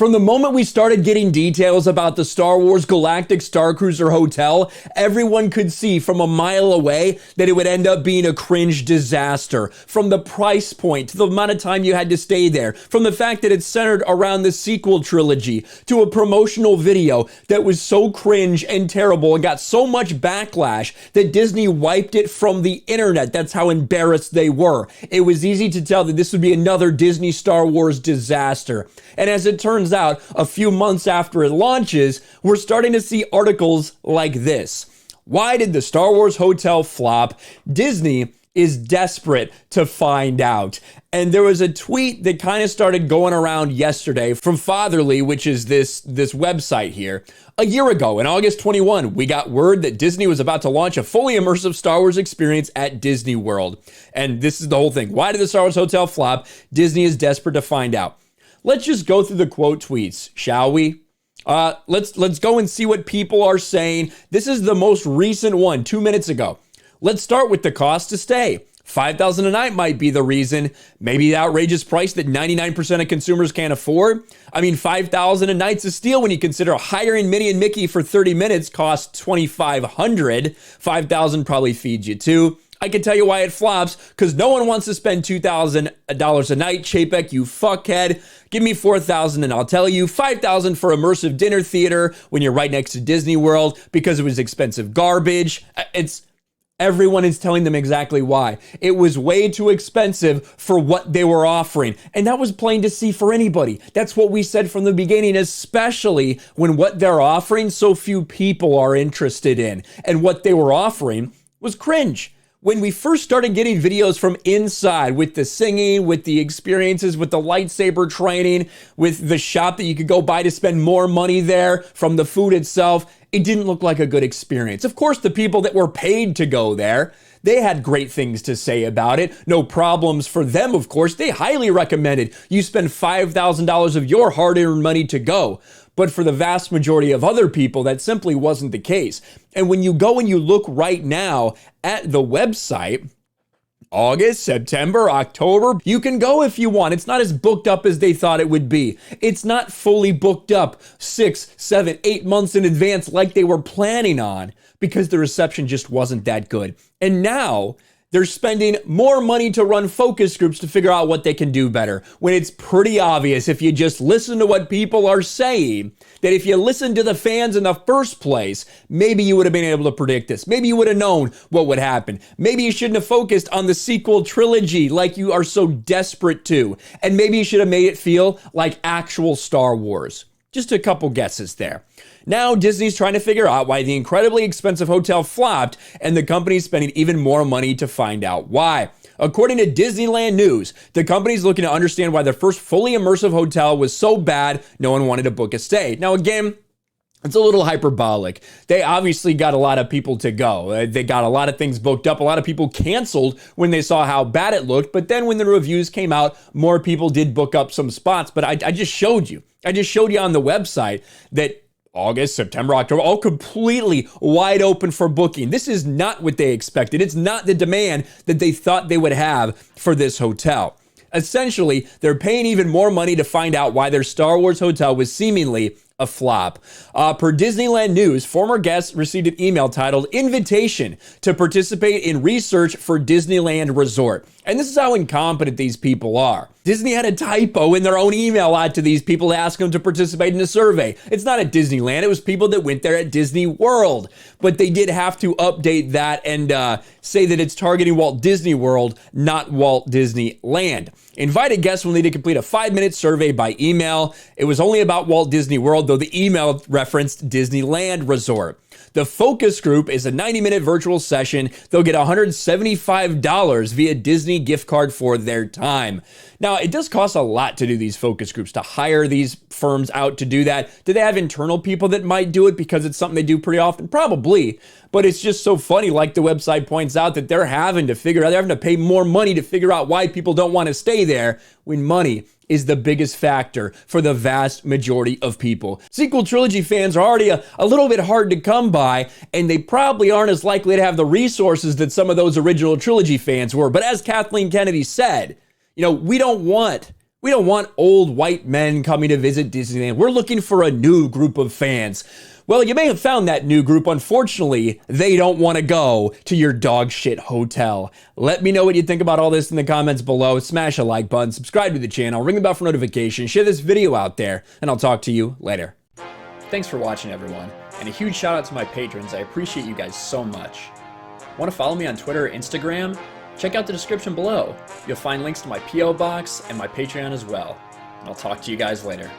From the moment we started getting details about the Star Wars Galactic Starcruiser Hotel, everyone could see from a mile away that it would end up being a cringe disaster. From the price point, to the amount of time you had to stay there, from the fact that it's centered around the sequel trilogy, to a promotional video that was so cringe and terrible and got so much backlash that Disney wiped it from the internet. That's how embarrassed they were. It was easy to tell that this would be another Disney Star Wars disaster. And as it turns out, a few months after it launches, we're starting to see articles like this. Why did the Star Wars hotel flop? Disney is desperate to find out. And there was a tweet that kind of started going around yesterday from Fatherly, which is this website here. A year ago, in August 21, we got word that Disney was about to launch a fully immersive Star Wars experience at Disney World. And this is the whole thing. Why did the Star Wars hotel flop? Disney is desperate to find out. Let's just go through the quote tweets, shall we? Let's go and see what people are saying. This is the most recent one, 2 minutes ago. Let's start with the cost to stay. $5,000 a night might be the reason. Maybe the outrageous price that 99% of consumers can't afford. I mean, $5,000 a night's a steal when you consider hiring Minnie and Mickey for 30 minutes costs $2,500. $5,000 probably feeds you too. I can tell you why it flops, because no one wants to spend $2,000 a night. Chapek, you fuckhead. Give me $4,000 and I'll tell you. $5,000 for immersive dinner theater when you're right next to Disney World because it was expensive garbage. Everyone is telling them exactly why. It was way too expensive for what they were offering. And that was plain to see for anybody. That's what we said from the beginning, especially when what they're offering so few people are interested in. And what they were offering was cringe. When we first started getting videos from inside with the singing, with the experiences, with the lightsaber training, with the shop that you could go buy to spend more money there, from the food itself, it didn't look like a good experience. Of course, the people that were paid to go there, they had great things to say about it. No problems for them, of course. They highly recommended you spend $5,000 of your hard-earned money to go. But for the vast majority of other people, that simply wasn't the case. And when you go and you look right now at the website, August, September, October, you can go if you want. It's not as booked up as they thought it would be. It's not fully booked up 6, 7, 8 months in advance like they were planning on, because the reception just wasn't that good. And now they're spending more money to run focus groups to figure out what they can do better, when it's pretty obvious, if you just listen to what people are saying, that if you listened to the fans in the first place, maybe you would have been able to predict this. Maybe you would have known what would happen. Maybe you shouldn't have focused on the sequel trilogy like you are so desperate to. And maybe you should have made it feel like actual Star Wars. Just a couple guesses there. Now Disney's trying to figure out why the incredibly expensive hotel flopped, and the company's spending even more money to find out why. According to Disneyland News, the company's looking to understand why their first fully immersive hotel was so bad no one wanted to book a stay. Now again, it's a little hyperbolic. They obviously got a lot of people to go. They got a lot of things booked up. A lot of people canceled when they saw how bad it looked. But then when the reviews came out, more people did book up some spots. But I just showed you. I just showed you on the website that August, September, October, all completely wide open for booking. This is not what they expected. It's not the demand that they thought they would have for this hotel. Essentially, they're paying even more money to find out why their Star Wars hotel was seemingly a flop. Per Disneyland News, former guests received an email titled "Invitation to Participate in Research for Disneyland Resort." And this is how incompetent these people are. Disney had a typo in their own email out to these people to ask them to participate in a survey. It's not at Disneyland. It was people that went there at Disney World. But they did have to update that and say that it's targeting Walt Disney World, not Walt Disneyland. Invited guests will need to complete a 5-minute survey by email. It was only about Walt Disney World, though the email referenced Disneyland Resort. The focus group is a 90-minute virtual session. They'll get $175 via Disney gift card for their time. Now, it does cost a lot to do these focus groups, to hire these firms out to do that. Do they have internal people that might do it because it's something they do pretty often? Probably. But it's just so funny, like the website points out, that they're having to pay more money to figure out why people don't want to stay there, when money is the biggest factor for the vast majority of people. Sequel trilogy fans are already a little bit hard to come by, and they probably aren't as likely to have the resources that some of those original trilogy fans were. But as Kathleen Kennedy said, we don't want We don't want old white men coming to visit Disneyland. We're looking for a new group of fans. Well, you may have found that new group. Unfortunately, they don't want to go to your dog shit hotel. Let me know what you think about all this in the comments below. Smash a like button, subscribe to the channel, ring the bell for notifications, share this video out there, and I'll talk to you later. Thanks for watching, everyone, and a huge shout out to my patrons. I appreciate you guys so much. Want to follow me on Twitter or Instagram? Check out the description below. You'll find links to my P.O. box and my Patreon as well. And I'll talk to you guys later.